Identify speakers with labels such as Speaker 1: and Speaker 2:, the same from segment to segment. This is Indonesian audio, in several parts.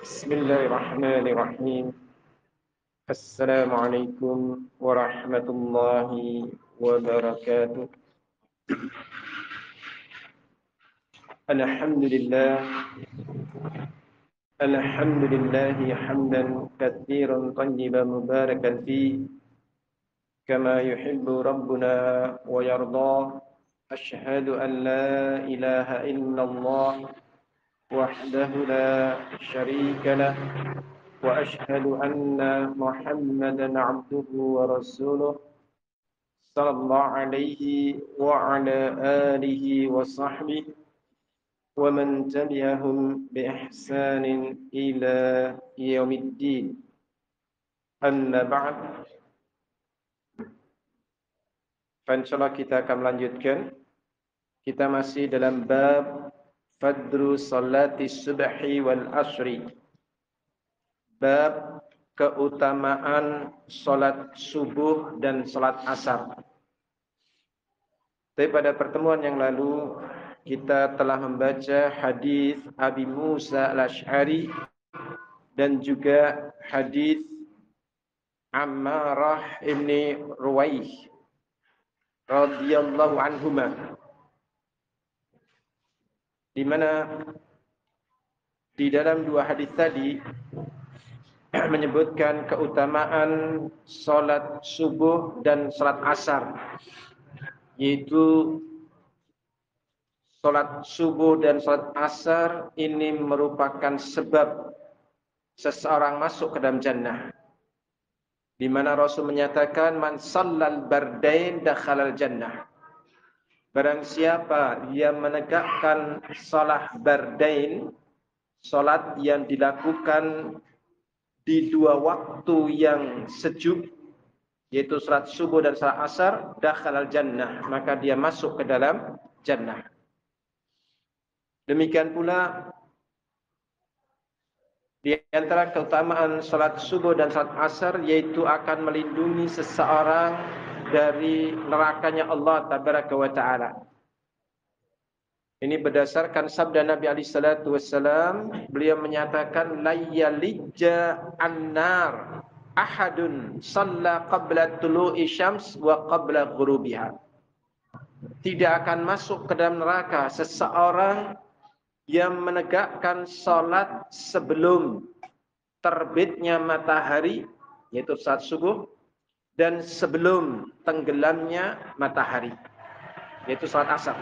Speaker 1: بسم الله الرحمن الرحيم. السلام عليكم ورحمة الله وبركاته. الحمد لله حمدا كثيرا طيبا مباركا فيه كما يحب ربنا ويرضى. أشهد أن لا إله إلا الله وحده لا شريك له وأشهد أن محمدا عبده ورسوله صلى الله عليه وعلى آله وصحبه ومن تبعهم بإحسان إلى يوم الدين. أما بعد، insyaallah kita akan melanjutkan. Kita masih dalam bab fadlu salati subhi wal asri. Bab keutamaan salat subuh dan salat asar. Tapi pada pertemuan yang lalu kita telah membaca hadis Abi Musa al-Asy'ari dan juga hadis Ammarah ibni Ruwaih radhiyallahu anhuma, di mana di dalam dua hadis tadi menyebutkan keutamaan salat subuh dan salat asar, yaitu salat subuh dan salat asar ini merupakan sebab seseorang masuk ke dalam jannah, di mana Rasul menyatakan man shallal bardain dakhalal jannah. Barang siapa yang menegakkan salat bardain, salat yang dilakukan di dua waktu yang sejuk, yaitu salat subuh dan salat asar, dakhalal jannah, maka dia masuk ke dalam jannah. Demikian pula di antara keutamaan salat subuh dan salat asar, yaitu akan melindungi seseorang dari nerakanya Allah tabaraka wa taala. Ini berdasarkan sabda Nabi alaihi salatu wassalam. Beliau menyatakan la yalijja annar ahadun shalla qabla tulu'i syams wa qabla ghurubiha. Tidak akan masuk ke dalam neraka seseorang yang menegakkan salat sebelum terbitnya matahari, yaitu salat subuh, dan sebelum tenggelamnya matahari, yaitu salat asar.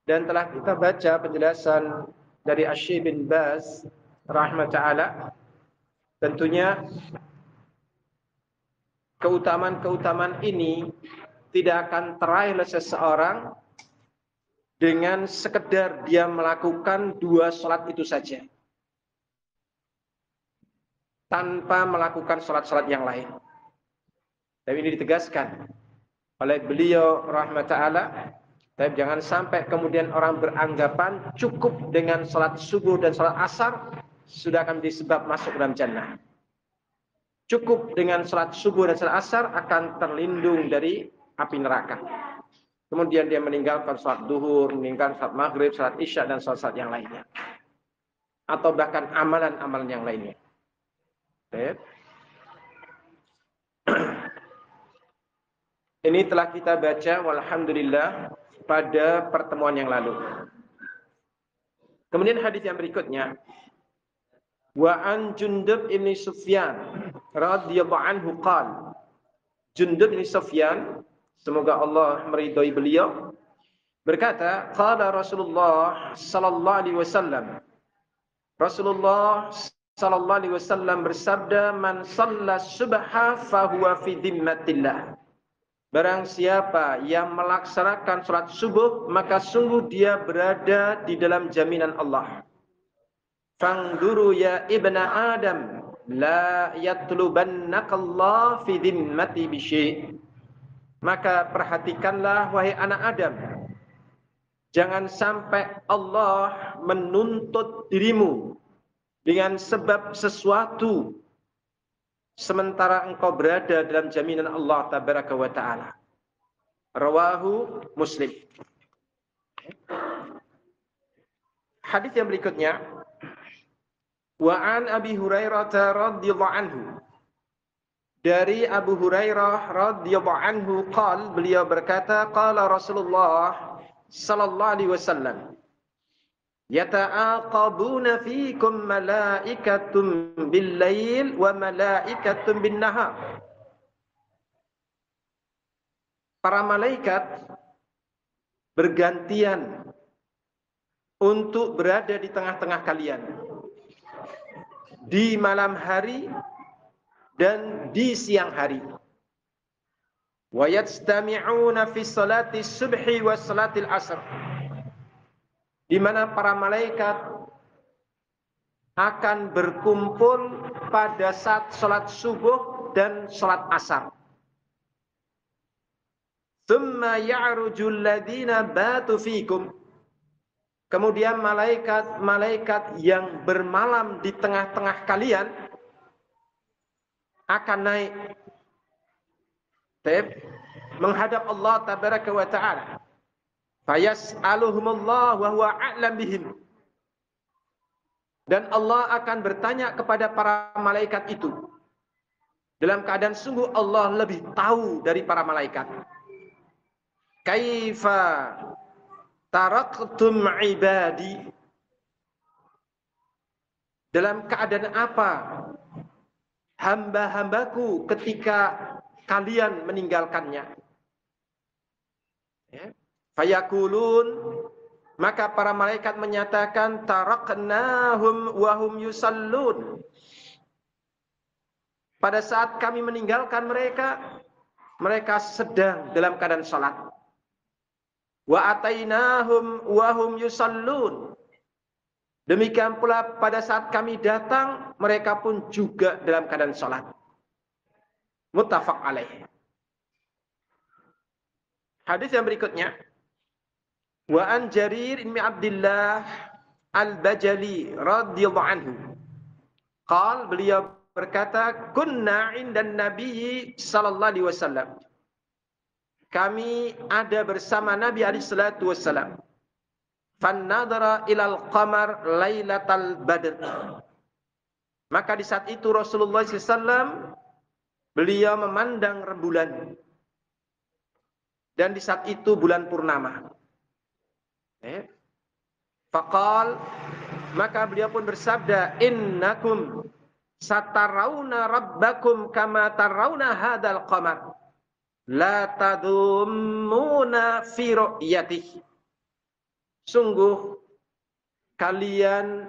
Speaker 1: Dan telah kita baca penjelasan dari Asy-Syaikh bin Baz rahimahullah taala. Tentunya keutamaan-keutamaan ini tidak akan teraih oleh seseorang dengan sekedar dia melakukan dua salat itu saja, tanpa melakukan salat-salat yang lain. Dan ini ditegaskan oleh beliau rahimahullah taala. Tapi jangan sampai kemudian orang beranggapan cukup dengan salat subuh dan salat asar sudah akan menjadi sebab masuk dalam jannah. Cukup dengan salat subuh dan salat asar akan terlindung dari api neraka. Kemudian dia meninggalkan salat duhur, meninggalkan salat maghrib, salat isya, dan salat-salat yang lainnya. Atau bahkan amalan-amalan yang lainnya. Ini telah kita baca walhamdulillah pada pertemuan yang lalu. Kemudian hadis yang berikutnya, wa an Jundub bin Sufyan radhiyallahu anhu qala. Jundub bin Sufyan, semoga Allah meridhai beliau, berkata, qala Rasulullah sallallahu alaihi wasallam. Rasulullah sallallahu alaihi wasallam bersabda, man shalla subha fa huwa fi dhimmatillah. Barang siapa yang melaksanakan salat subuh, maka sungguh dia berada di dalam jaminan Allah. Fangduru ya ibna Adam, la yatlubannakallah fi dhimmati bisyai'. Maka perhatikanlah wahai anak Adam, jangan sampai Allah menuntut dirimu dengan sebab sesuatu sementara engkau berada dalam jaminan Allah tabaraka wa ta'ala. Rawahu Muslim. Hadis yang berikutnya Wa an Abi Hurairah radhiyallahu anhu. Dari Abu Hurairah radhiyallahu anhu beliau berkata, qala Rasulullah sallallahu alaihi wasallam, yata'aqabuna fiikum malaikatun bil-lail wa malaikatun bin-nahar. Para malaikat bergantian untuk berada di tengah-tengah kalian di malam hari dan di siang hari. Wa yajtami'una fi salati subhi wa salatil asr. Di mana para malaikat akan berkumpul pada saat salat subuh dan salat asar. Thumma ya'rujul ladzina batu fikum. Kemudian malaikat-malaikat yang bermalam di tengah-tengah kalian akan naik menghadap Allah tabaraka wa ta'ala. Fayas'aluhumullah wa huwa a'lam bihim. Dan Allah akan bertanya kepada para malaikat itu. Dalam keadaan sungguh Allah lebih tahu dari para malaikat. Kaifa taraktum ibadi? Dalam keadaan apa hamba-hambaku ketika kalian meninggalkannya? Ya. Fayakulun, maka para malaikat menyatakan taraknahum wa hum yusallun. Pada saat kami meninggalkan mereka, mereka sedang dalam keadaan salat. Wa atainahum wa hum yusallun. Demikian pula pada saat kami datang, mereka pun juga dalam keadaan salat. Muttafaq alaih. Hadis yang berikutnya. Wa an Jarir bin Abdullah Al-Bajali radhiyallahu anhu. Beliau berkata, kunna indan Nabi sallallahu alaihi wasallam. Kami ada bersama Nabi alaihi salatu wasallam. Fannadara ilal qamar lailatal badr. Maka di saat itu Rasulullah SAW beliau memandang rembulan. Dan di saat itu bulan purnama. Faqal, maka beliau pun bersabda, innakum satarawna rabbakum kama tarawna hadal qamar. La tadummuna fi ru'yatihi. Sungguh kalian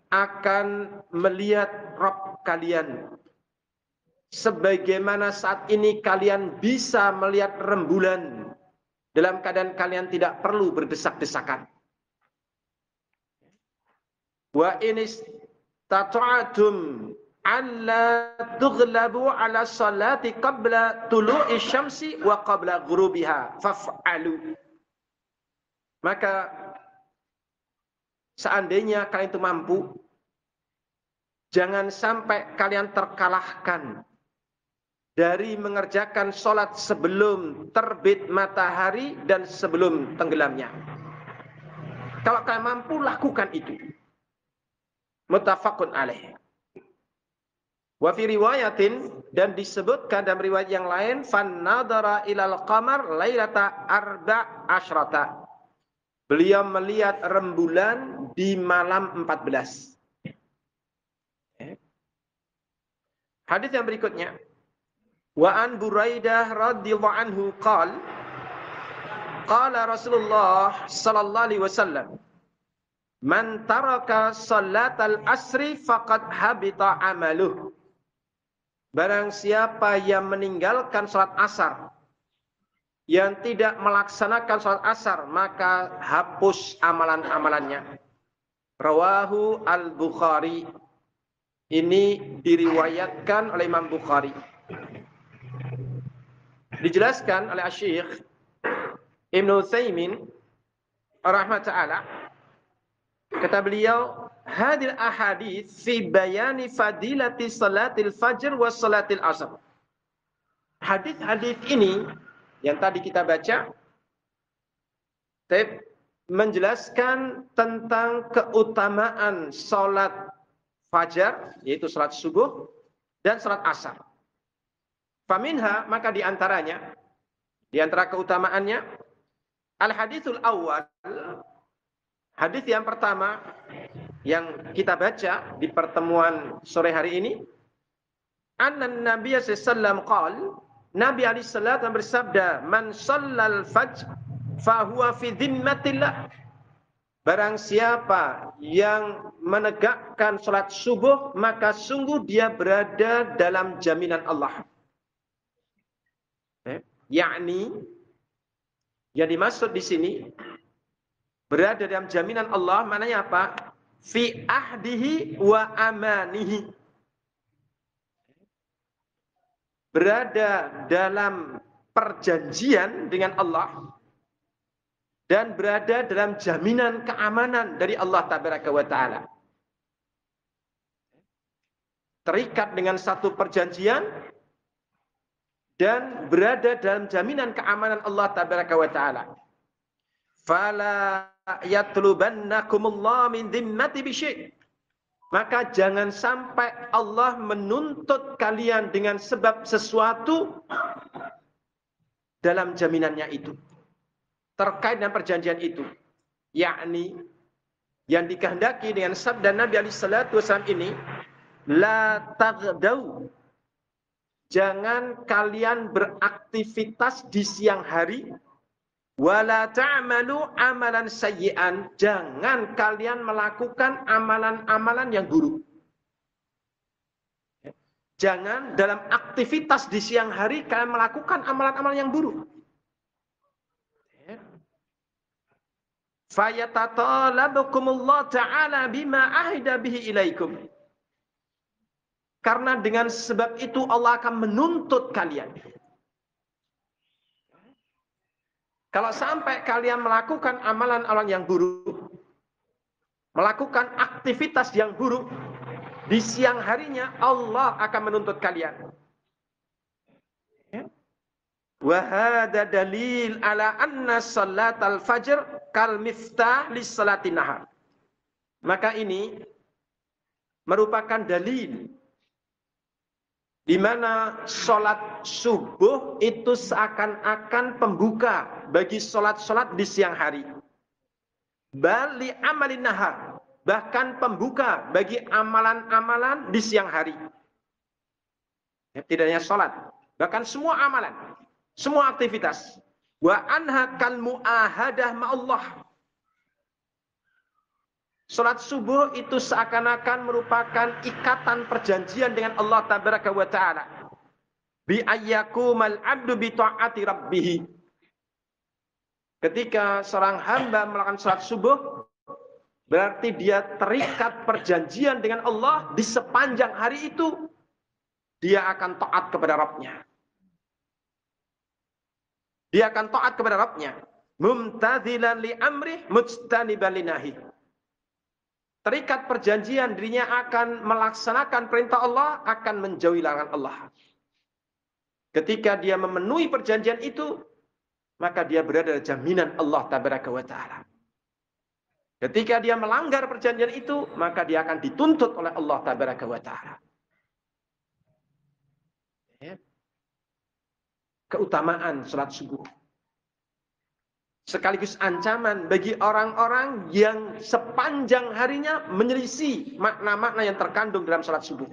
Speaker 1: akan melihat Rabb kalian sebagaimana saat ini kalian bisa melihat rembulan dalam keadaan kalian tidak perlu berdesak-desakan. Wa inis tata'atum alla tughlabu ala salati qabla tulu'i syamsi wa qabla ghurubiha faf'alu. Maka seandainya kalian itu mampu, jangan sampai kalian terkalahkan dari mengerjakan sholat sebelum terbit matahari dan sebelum tenggelamnya. Kalau kalian mampu, lakukan itu. Muttafaqun alaih. Wa fi riwayatin, dan disebutkan dalam riwayat yang lain, fan nadara ilal qamar lailata arba asyrata. Beliau melihat rembulan di malam 14. Hadis yang berikutnya. Wa an Buraidah radhiyallahu anhu qala Rasulullah sallallahu alaihi wasallam, man taraka salatal asri faqad habita amaluh. Barang siapa yang meninggalkan salat asar, yang tidak melaksanakan salat asar, maka hapus amalan-amalannya. Rawahu al-Bukhari. Ini diriwayatkan oleh Imam Bukhari. Dijelaskan oleh Syekh Ibnu Utsaimin rahimahullah taala, kata beliau, hadil ahadits fi bayani fadilati salatil fajr wa salatil asr. Hadis-hadis ini yang tadi kita baca menjelaskan tentang keutamaan salat fajar, yaitu salat subuh, dan salat asar. Faminha, maka di antara keutamaannya, al-haditsul awal, hadis yang pertama yang kita baca di pertemuan sore hari ini, annan Nabi sallallahu alaihi wasallam qala, Nabi alaihi salam bersabda, man shallal fajr fa huwa fi dhimmatillah. Barang siapa yang menegakkan salat subuh, maka sungguh dia berada dalam jaminan Allah. Yakni yang dimaksud di sini berada dalam jaminan Allah, maknanya apa? Fi ahdihi wa amanihi. Berada dalam perjanjian dengan Allah dan berada dalam jaminan keamanan dari Allah Tabaraka wa Ta'ala. Terikat dengan satu perjanjian dan berada dalam jaminan keamanan Allah Tabaraka wa Ta'ala. Fala yatlubannakumullah min dhimmati bisyai'. Maka jangan sampai Allah menuntut kalian dengan sebab sesuatu dalam jaminannya itu. Terkait dengan perjanjian itu. Yakni yang dikehendaki dengan sabda Nabi SAW ini, la taghdau. Jangan kalian beraktivitas di siang hari. Wala ta'malu amalan sayyi'an. Jangan kalian melakukan amalan-amalan yang buruk. Jangan dalam aktivitas di siang hari kalian melakukan amalan-amalan yang buruk. Fayatatalabukumullah ta'ala bima ahida bihi ilaikum. Karena dengan sebab itu Allah akan menuntut kalian. Kalau sampai kalian melakukan amalan-amalan yang buruk, melakukan aktivitas yang buruk, di siang harinya Allah akan menuntut kalian. Wa hadza dalil ala anna salatal fajr kal miftah lis salatin nahar. Maka ini merupakan dalil di mana sholat subuh itu seakan-akan pembuka bagi sholat-sholat di siang hari. Bali amalin nahar, bahkan pembuka bagi amalan-amalan di siang hari. Tidak hanya sholat, bahkan semua amalan, semua aktivitas. Wa anha kal mu'ahadah ma'allah. Salat subuh itu seakan-akan merupakan ikatan perjanjian dengan Allah Tabaraka wa Ta'ala. Bi ayyakumal abdu bi ta'ati rabbih. Ketika seorang hamba melakukan salat subuh, berarti dia terikat perjanjian dengan Allah di sepanjang hari itu. Dia akan taat kepada Rabbnya. Dia akan taat kepada Rabbnya. Mumtathilan li amrih mujtaniban li nahi. Terikat perjanjian dirinya akan melaksanakan perintah Allah, akan menjauhi larangan Allah. Ketika dia memenuhi perjanjian itu, maka dia berada dalam jaminan Allah Tabaraka wa Ta'ala. Ketika dia melanggar perjanjian itu, maka dia akan dituntut oleh Allah Tabaraka wa Ta'ala. Keutamaan salat subuh. Sekaligus ancaman bagi orang-orang yang sepanjang harinya menyelisih makna-makna yang terkandung dalam salat subuh.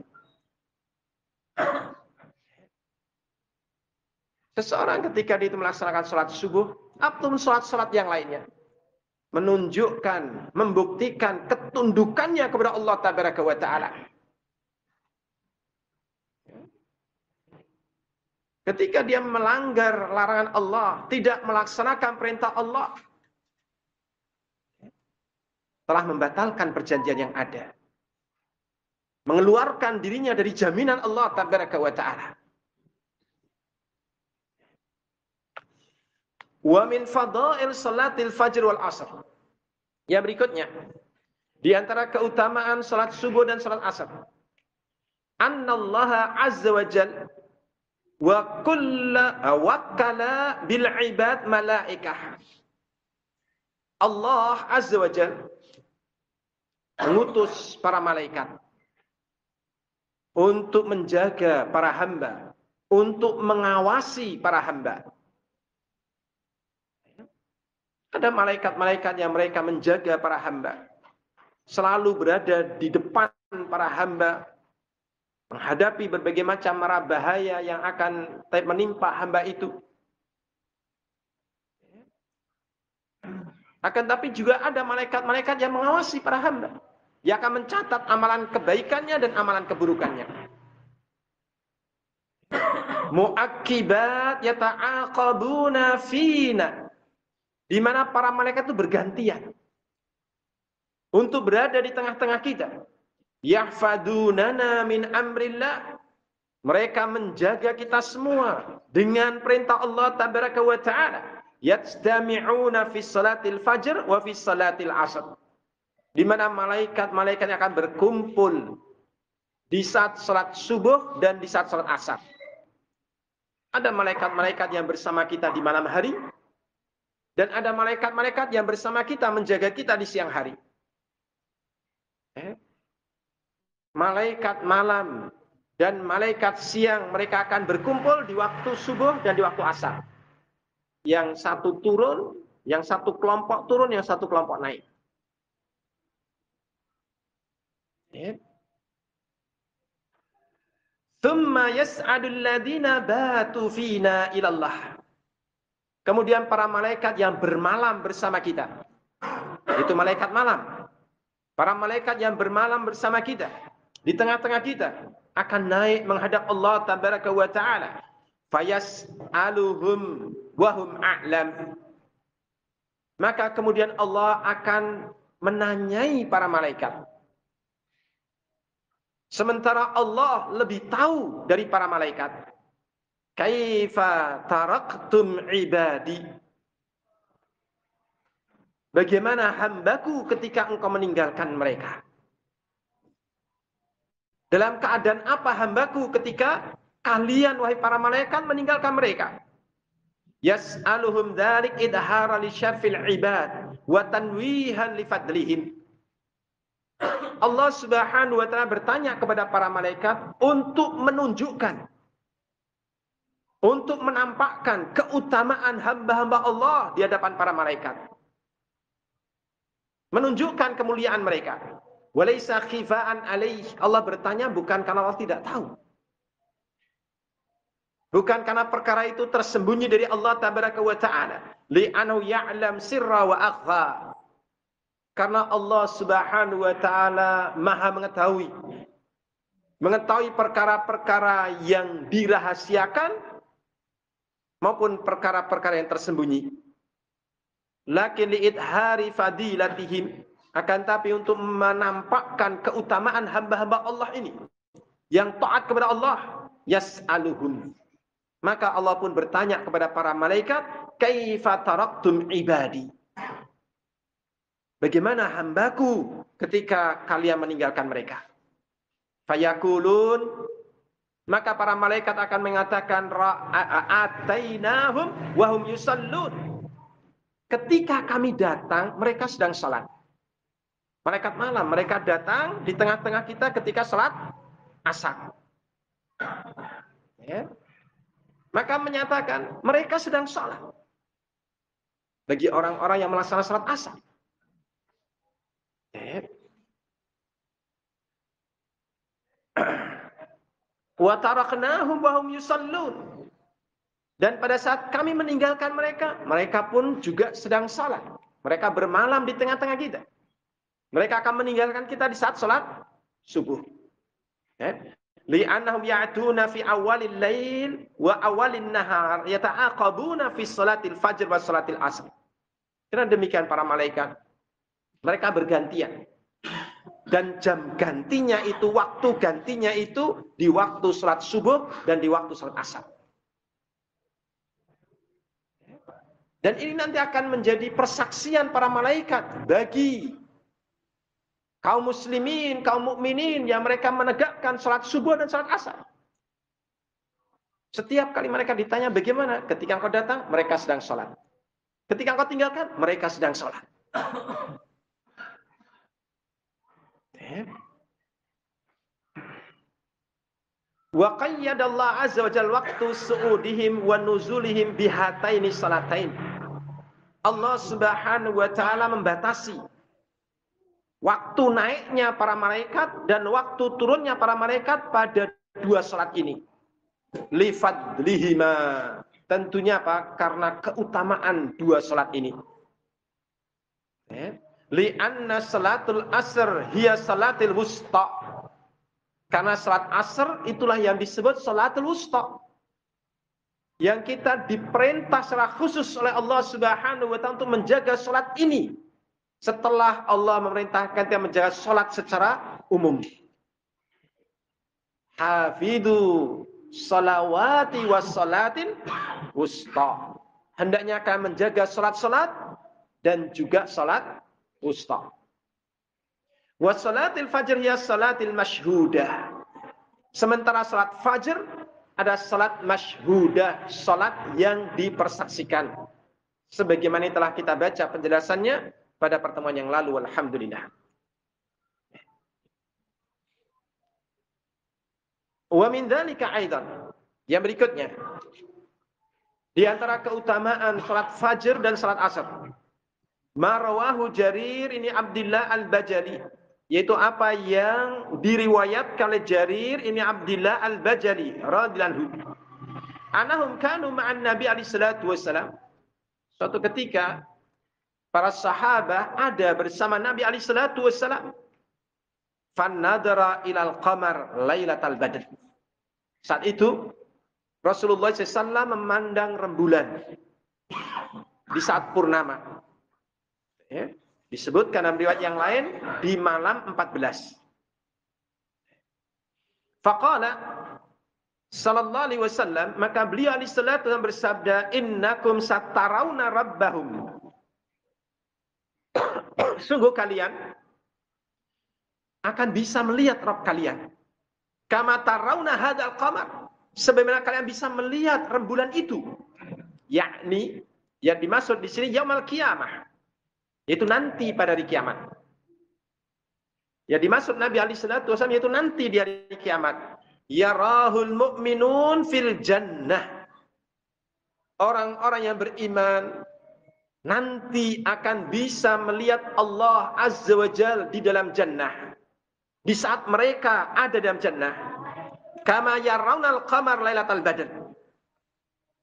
Speaker 1: Seseorang ketika dia itu melaksanakan salat subuh, ataupun salat-salat yang lainnya, menunjukkan, membuktikan ketundukannya kepada Allah Tabaraka wa Ta'ala. Ketika dia melanggar larangan Allah, tidak melaksanakan perintah Allah, telah membatalkan perjanjian yang ada. Mengeluarkan dirinya dari jaminan Allah Tabaraka wa Ta'ala. Wa min fadail salatil fajr wal asr. Yang berikutnya, di antara keutamaan salat subuh dan salat asar. Annallaha azza wa jalla wa kulla wakkala bil ibad malaikah. Allah azza wa jalla mengutus para malaikat untuk menjaga para hamba, untuk mengawasi para hamba. Ada malaikat-malaikat yang mereka menjaga para hamba, selalu berada di depan para hamba, menghadapi berbagai macam mara bahaya yang akan menimpa hamba itu. Akan tapi juga ada malaikat-malaikat yang mengawasi para hamba, yang akan mencatat amalan kebaikannya dan amalan keburukannya. Mu'aqibat yata'aqabuna fina, di mana para malaikat itu bergantian untuk berada di tengah-tengah kita. Yahfadunana min amrillah, mereka menjaga kita semua dengan perintah Allah tabaraka wa ta'ala. Yajtami'una fi salatil fajr wa fi salatil asr, di mana malaikat-malaikat akan berkumpul di saat salat subuh dan di saat salat asar. Ada malaikat-malaikat yang bersama kita di malam hari, dan ada malaikat-malaikat yang bersama kita menjaga kita di siang hari. Malaikat malam dan malaikat siang, mereka akan berkumpul di waktu subuh dan di waktu asar. Yang satu turun, yang satu kelompok turun, yang satu kelompok naik. Tsumma yas'adul ladzina batu fina ilallah. Kemudian para malaikat yang bermalam bersama kita, itu malaikat malam. Para malaikat yang bermalam bersama kita, di tengah-tengah kita, akan naik menghadap Allah tabaraka wa ta'ala. Fayas'aluhum wahum a'lam. Maka kemudian Allah akan menanyai para malaikat, sementara Allah lebih tahu dari para malaikat. Kaifa taraktum ibadi, bagaimana hambaku ketika engkau meninggalkan mereka? Dalam keadaan apa hambaku ketika kalian, wahai para malaikat, meninggalkan mereka? Yas'aluhum dzalik idhara li syarfil ibad wa tanwihan li fadlihim. Allah Subhanahu wa taala bertanya kepada para malaikat untuk menunjukkan, untuk menampakkan keutamaan hamba-hamba Allah di hadapan para malaikat. Menunjukkan kemuliaan mereka. Walaysa khifaan alaih. Allah bertanya bukan karena Allah tidak tahu. Bukan karena perkara itu tersembunyi dari Allah tabaraka wa ta'ala. Li'anau ya'lam sirra wa akhfa. Karena Allah Subhanahu wa ta'ala maha mengetahui. Mengetahui perkara-perkara yang dirahasiakan maupun perkara-perkara yang tersembunyi. Lakin li'idhari fadilatihim, akan tapi untuk menampakkan keutamaan hamba-hamba Allah ini yang taat kepada Allah, yas'aluhum, maka Allah pun bertanya kepada para malaikat, kaifa taraktum ibadi, bagaimana hambaku ketika kalian meninggalkan mereka? Fayakulun, maka para malaikat akan mengatakan, atainahum wahum yusallun, ketika kami datang mereka sedang salat. Malaikat malam, mereka datang di tengah-tengah kita ketika salat asar. Ya. Maka menyatakan mereka sedang salat. Bagi orang-orang yang melaksanakan salat asar. Ya. Wa taraknahum wa hum yusallun. Dan pada saat kami meninggalkan mereka, mereka pun juga sedang salat. Mereka bermalam di tengah-tengah kita. Mereka akan meninggalkan kita di saat salat subuh. Li'annahum ya'tuna fi awalil lail wa awalin nahar yata'aqabuna fi salatil fajr wa salatil asr. Karena demikian para malaikat, mereka bergantian. Dan jam gantinya itu, waktu gantinya itu di waktu salat subuh dan di waktu salat asar. Dan ini nanti akan menjadi persaksian para malaikat bagi kaum muslimin, kaum mukminin yang mereka menegakkan salat subuh dan salat asar. Setiap kali mereka ditanya bagaimana ketika engkau datang, mereka sedang salat. Ketika engkau tinggalkan, mereka sedang salat. Wa qayyadallahu azza wa jalla waqtu su'udihim wa nuzulihim bihataini salatain. Allah Subhanahu wa taala membatasi waktu naiknya para malaikat dan waktu turunnya para malaikat pada dua salat ini. Li fadlihima. Tentunya apa? Karena keutamaan dua salat ini. Li anna salatul asr hiya salatil wusta. Karena salat asr itulah yang disebut salatul wusta. Yang kita diperintah secara khusus oleh Allah Subhanahu wa taala untuk menjaga salat ini setelah Allah memerintahkan kita menjaga salat secara umum. Hafidhu salawati was salatin wusta. Hendaknya akan menjaga salat-salat dan juga salat wusta. Was salatil fajr hiya salatil masyhudah. Sementara salat fajr ada salat masyhudah, salat yang dipersaksikan. Sebagaimana telah kita baca penjelasannya pada pertemuan yang lalu, alhamdulillah. Wa min dzalika aidan. Yang berikutnya, di antara keutamaan salat fajr dan salat asar. Ma rawahu Jarir ini Abdullah Al-Bajali, yaitu apa yang diriwayatkan oleh Jarir ini Abdullah Al-Bajali radhiyallahu anhu. Anahum kanu ma'an Nabi alaihi salatu wasalam. Suatu ketika para sahabat ada bersama Nabi alaihi salatu wasalam. Fannadara ilal qamar lailatal badr. Saat itu Rasulullah SAW memandang rembulan di saat purnama. Ya, disebutkan dalam riwayat yang lain di malam 14. Faqala sallallahu alaihi wasallam, maka beliau alaihi salatu wasallam bersabda, innakum satarawna rabbahum. Sungguh kalian akan bisa melihat Rabb kalian. Kama tarawna hadzal qamar. Sebagaimana kalian bisa melihat rembulan itu. Yakni yang dimaksud di sini yaumul qiyamah. Yaitu nanti pada hari kiamat. Yang dimaksud Nabi alaihi salatu wasallam yaitu nanti di hari kiamat. Yarahul mu'minun fil jannah. Orang-orang yang beriman nanti akan bisa melihat Allah Azza wa Jalla di dalam jannah. Di saat mereka ada dalam jannah. Kama yarawnal qamar lailatal badr.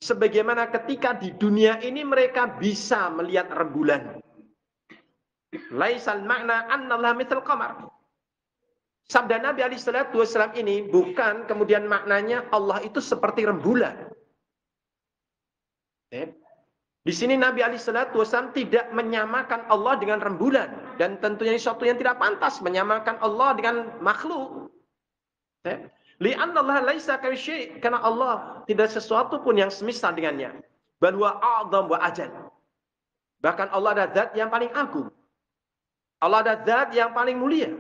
Speaker 1: Sebagaimana ketika di dunia ini mereka bisa melihat rembulan. Laisal makna annallaha mithal qamar. Sabda Nabi alaihi salatu wasallam ini bukan kemudian maknanya Allah itu seperti rembulan. Di sini Nabi alaihi salatu wasallam tidak menyamakan Allah dengan rembulan dan tentunya sesuatu yang tidak pantas menyamakan Allah dengan makhluk. Li'anna Allah laisa kasyai, karena Allah tidak sesuatu pun yang semisal dengannya. Bal huwa a'dzam wa ajal. Bahkan Allah ada zat yang paling agung. Allah ada zat yang paling mulia.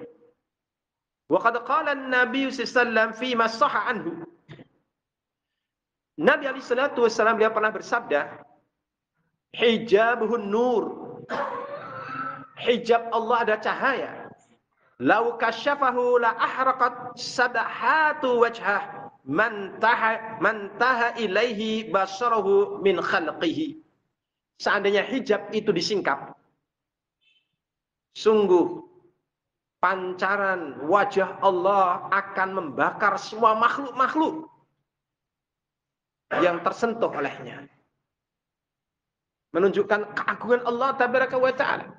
Speaker 1: Wa qad qala an-nabiy sallallahu alaihi wasallam fi ma sahha anhu. Nabi alaihi salatu wasallam dia pernah bersabda, hijabuhun nur. Hijab Allah ada cahaya. Lau kasyafahu la ahraqat sabahatu wajhah man taha ilaihi basarahu min khalqihi. Seandainya hijab itu disingkap, sungguh pancaran wajah Allah akan membakar semua makhluk-makhluk yang tersentuh olehnya. Menunjukkan keagungan Allah tabaraka wa ta'ala.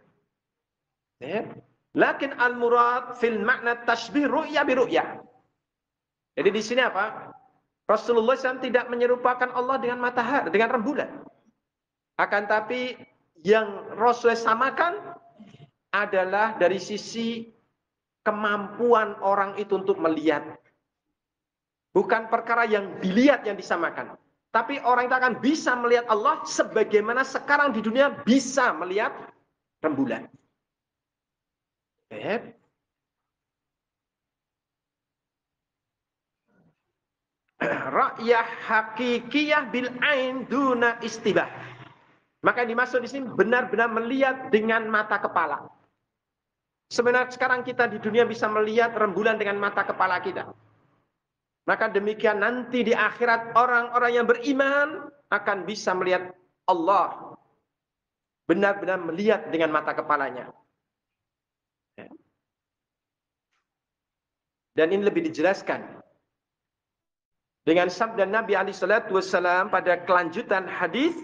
Speaker 1: Ya. Lakin al-murad fil makna tasbih ru'ya bi ru'ya. Jadi di sini apa? Rasulullah SAW tidak menyerupakan Allah dengan matahari, dengan rembulan. Akan tapi yang Rasulullah samakan adalah dari sisi kemampuan orang itu untuk melihat. Bukan perkara yang dilihat yang disamakan. Tapi orang itu akan bisa melihat Allah sebagaimana sekarang di dunia bisa melihat rembulan. Ra'yah hakikiyah bil ain duna istibah. Maka yang dimaksud di sini benar-benar melihat dengan mata kepala. Sebenarnya sekarang kita di dunia bisa melihat rembulan dengan mata kepala kita. Maka demikian nanti di akhirat orang-orang yang beriman akan bisa melihat Allah. Benar-benar melihat dengan mata kepalanya. Dan ini lebih dijelaskan dengan sabda Nabi SAW pada kelanjutan hadis,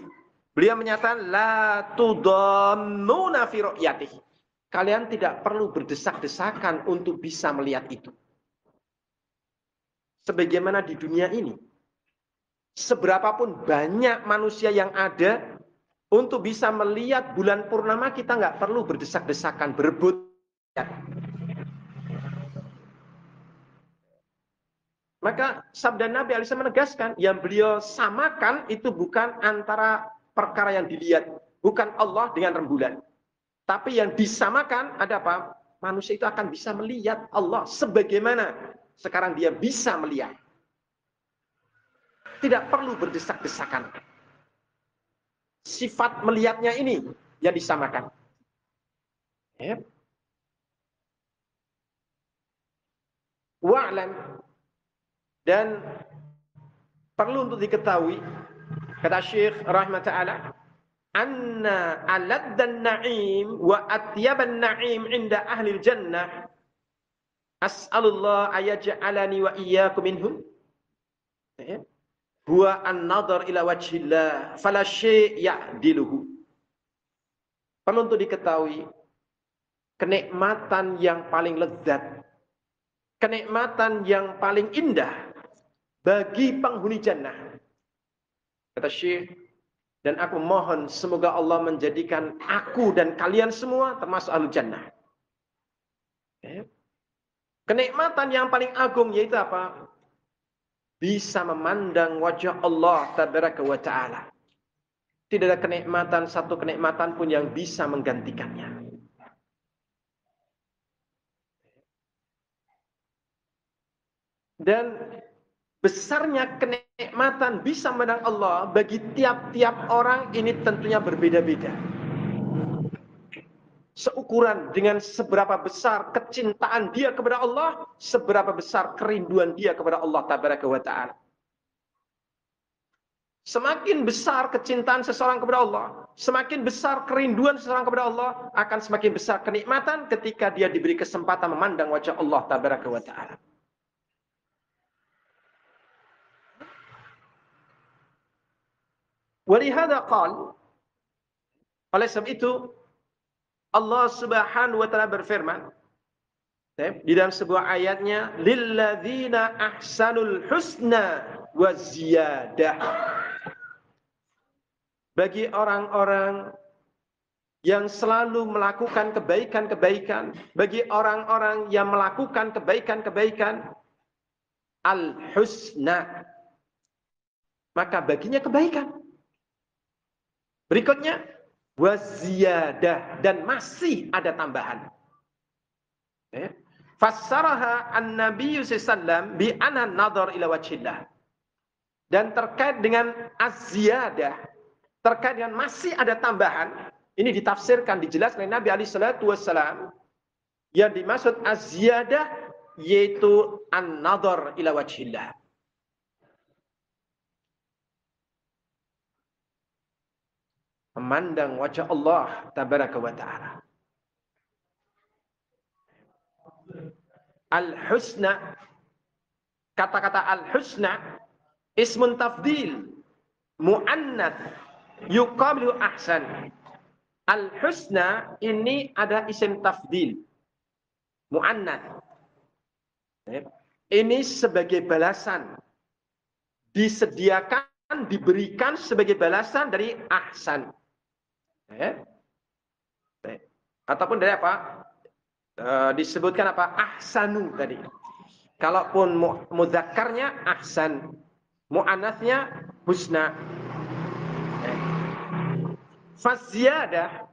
Speaker 1: beliau menyatakan la tudammuna fi ru'yatihi. Kalian tidak perlu berdesak-desakan untuk bisa melihat itu. Sebagaimana di dunia ini, seberapapun banyak manusia yang ada, untuk bisa melihat bulan purnama kita nggak perlu berdesak-desakan, berebut. Maka sabda Nabi SAW menegaskan, yang beliau samakan itu bukan antara perkara yang dilihat, bukan Allah dengan rembulan. Tapi yang disamakan ada apa? Manusia itu akan bisa melihat Allah sebagaimana sekarang dia bisa melihat. Tidak perlu berdesak-desakan. Sifat melihatnya ini yang disamakan. Ya. Wa'lam. Dan perlu untuk diketahui, kata Syekh rahimahullah ta'ala, anna aladdan na'im wa atyaban na'im inda ahli jannah as'alullah ayaj'alani wa iyyakum minhum huwa an-nadhar ila wajhillah fala syai' ya'diluhu. Perlu untuk diketahui, kenikmatan yang paling lezat, kenikmatan yang paling indah bagi penghuni jannah, kata Syekh, dan aku mohon semoga Allah menjadikan aku dan kalian semua termasuk ahlu jannah. Kenikmatan yang paling agung yaitu apa? Bisa memandang wajah Allah tabaraka wa ta'ala. Tidak ada kenikmatan, satu kenikmatan pun yang bisa menggantikannya. Dan besarnya kenikmatan bisa memandang Allah bagi tiap-tiap orang ini tentunya berbeda-beda. Seukuran dengan seberapa besar kecintaan dia kepada Allah, seberapa besar kerinduan dia kepada Allah tabaraka wa ta'ala. Semakin besar kecintaan seseorang kepada Allah, semakin besar kerinduan seseorang kepada Allah, akan semakin besar kenikmatan ketika dia diberi kesempatan memandang wajah Allah tabaraka wa ta'ala. Walihada qal, oleh sebab itu Allah Subhanahu wa taala berfirman di dalam sebuah ayatnya, lilladzina ahsanul husna wa ziyadah. Bagi orang-orang yang selalu melakukan kebaikan-kebaikan, bagi orang-orang yang melakukan kebaikan-kebaikan, al-husna, maka baginya kebaikan. Berikutnya, waziyadah, dan masih ada tambahan. Fassaraha an-nabiyyu sallallahu bi anna nadhar ila wajhillah. Dan terkait dengan az-ziyadah, terkait dengan masih ada tambahan, ini ditafsirkan, dijelaskan oleh Nabi SAW, yang dimaksud az-ziyadah yaitu an-nadhar ila wajhillah. Memandang wajah Allah tabaraka wa ta'ala. Al-husna, kata-kata al-husna ismun tafdil mu'annats yuqabilu ahsan. Al-husna ini ada isim tafdil mu'annats. Ini sebagai balasan, disediakan, diberikan sebagai balasan dari ahsan. Ataupun dari apa? Disebutkan apa? Ahsanu tadi. Kalaupun mudzakarnya ahsan, mu'annatsnya husna. Faziyadah,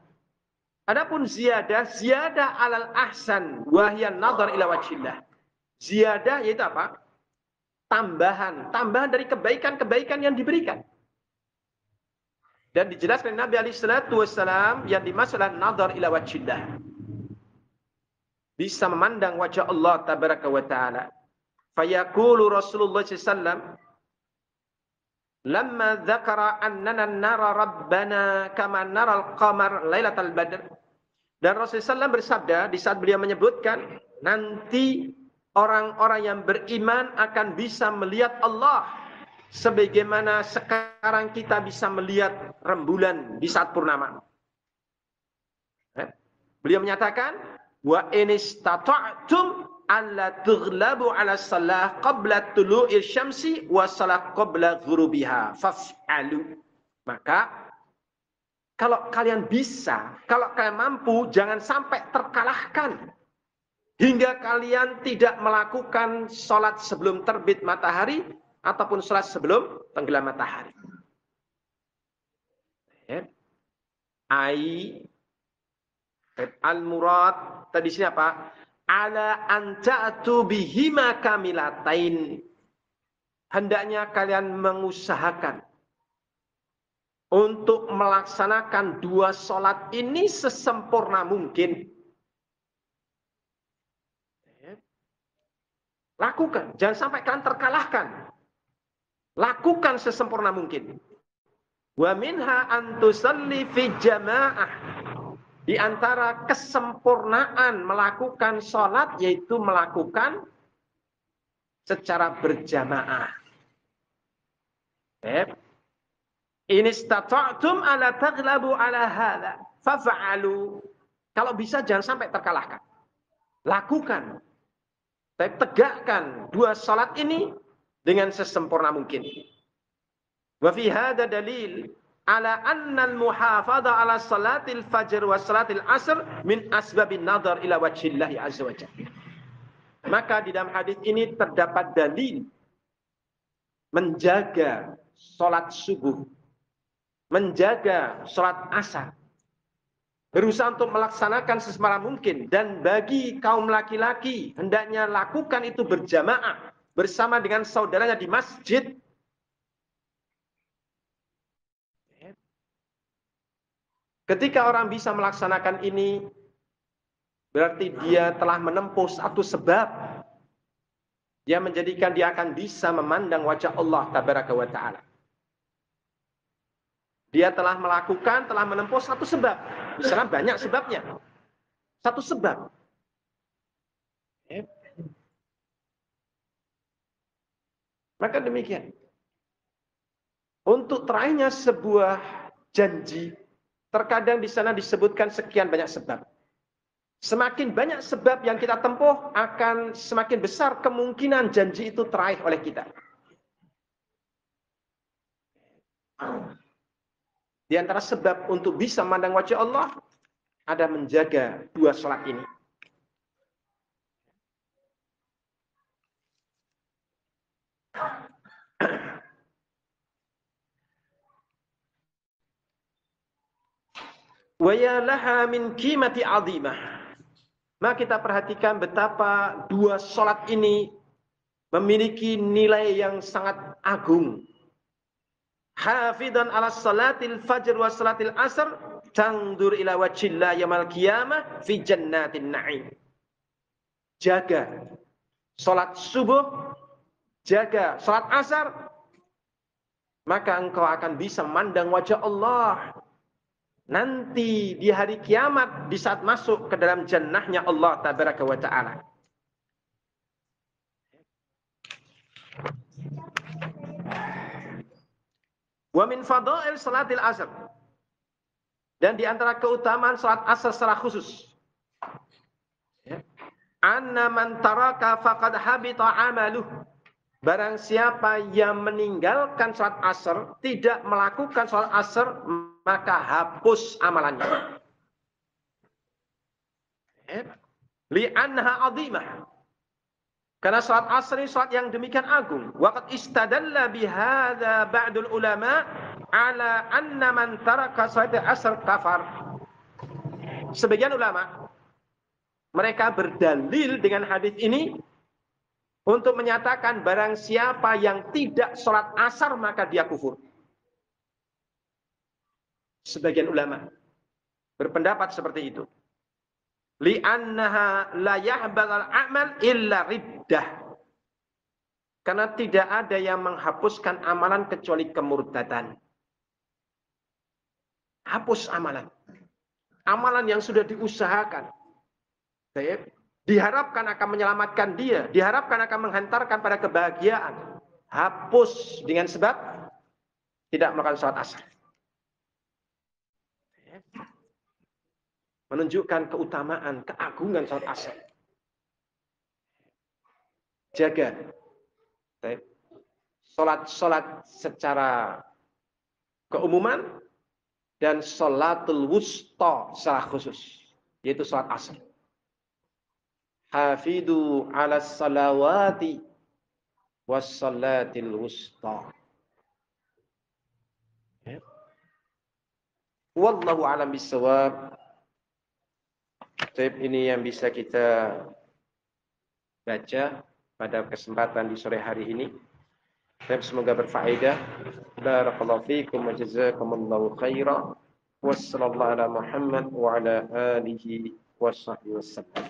Speaker 1: adapun ziyadah, ziyadah alal ahsan wa hiya nadhar ila wajhillah. Ziyadah yaitu apa? Tambahan, tambahan dari kebaikan-kebaikan yang diberikan. Dan dijelaskan Nabi SAW yang dimaksud nadhar ila wajhillah, bisa memandang wajah Allah tabaraka wa ta'ala. Fayaqulu Rasulullah sallallahu alaihi wasallam, lamma dzakara annana nara rabbana kama nara al-qamar lailatal badr. Dan Rasulullah SAW bersabda di saat beliau menyebutkan nanti orang-orang yang beriman akan bisa melihat Allah sebagaimana sekarang kita bisa melihat rembulan di saat purnama. Beliau menyatakan wa inistata'tum alla tughlabu ala shalah qabla tulu'il syamsi wa shalah qabla ghurubiha faf'alu. Maka kalau kalian bisa, kalau kalian mampu, jangan sampai terkalahkan hingga kalian tidak melakukan sholat sebelum terbit matahari ataupun sholat sebelum tenggelam matahari. Al-murad tadi sini apa? Ala anta'tu bihima kamilatain. Hendaknya kalian mengusahakan untuk melaksanakan dua sholat ini sesempurna mungkin. Lakukan, jangan sampai kalian terkalahkan. Lakukan sesempurna mungkin. Wa minha an tusalli fi jamaah. Di antara kesempurnaan melakukan sholat yaitu melakukan secara berjamaah. In istata'tum ala taghlabu ala hadza faf'alu. Kalau bisa jangan sampai terkalahkan. Lakukan. Tegakkan dua salat ini dengan sesempurna mungkin. Wa fi hadza dalil ala anna al-muhafadha ala salatil fajr wa salatil asr min asbabin nadhar ila wajhillahi azza wa jalla. Maka di dalam hadis ini terdapat dalil menjaga salat subuh, menjaga salat asar, berusaha untuk melaksanakan sesempurna mungkin, dan bagi kaum laki-laki hendaknya lakukan itu berjamaah bersama dengan saudaranya di masjid. Ketika orang bisa melaksanakan ini, berarti dia telah menempuh satu sebab yang menjadikan dia akan bisa memandang wajah Allah tabaraka wa ta'ala. Dia telah melakukan, telah menempuh satu sebab. Misalnya banyak sebabnya. Satu sebab. Maka demikian. Untuk terakhirnya sebuah janji, terkadang di sana disebutkan sekian banyak sebab. Semakin banyak sebab yang kita tempuh, akan semakin besar kemungkinan janji itu teraih oleh kita. Di antara sebab untuk bisa memandang wajah Allah, ada menjaga dua salat ini. Wa ya laha min qimati 'azimah. Maka kita perhatikan betapa dua salat ini memiliki nilai yang sangat agung. Hafidan ala salatil fajr wa salatil asr tangdur ila wajhillah yaumil qiyamah fi jannatin na'im. Jaga salat subuh, jaga salat asar, maka engkau akan bisa memandang wajah Allah nanti di hari kiamat di saat masuk ke dalam jannahnya Allah tabaraka wa ta'ala. Wa min fadail salatil asr. Dan di antara keutamaan salat asar secara khusus. Anna man taraka faqad habita amaluh. Barang siapa yang meninggalkan salat asar, tidak melakukan salat asar, maka hapus amalannya. Li'annaha 'azimah. Karena salat asar ini salat yang demikian agung. Waqad istadalla bihadza ba'dul ulama ala anna man taraka salat asar kafar. Sebagian ulama mereka berdalil dengan hadis ini untuk menyatakan barang siapa yang tidak salat asar maka dia kufur. Sebagian ulama berpendapat seperti itu. Li'annaha la yahbal al-amal illa riddah. Karena tidak ada yang menghapuskan amalan kecuali kemurtadan. Hapus amalan. Amalan yang sudah diusahakan. Diharapkan akan menyelamatkan dia. Diharapkan akan menghantarkan pada kebahagiaan. Hapus dengan sebab tidak melakukan sholat asar. Menunjukkan keutamaan, keagungan sholat asar. Jaga. Sholat secara keumuman dan sholatul wusta secara khusus, yaitu sholat asar. Hafidu ala salawati was sholatil wusta. Wallahu a'lam bishawab. Ini yang bisa kita baca pada kesempatan di sore hari ini. Semoga berfaedah. Barakallahu fiikum wa jazakumullahu khairan. Wassallallahu ala Muhammad wa ala alihi wa sahbihi wasallam.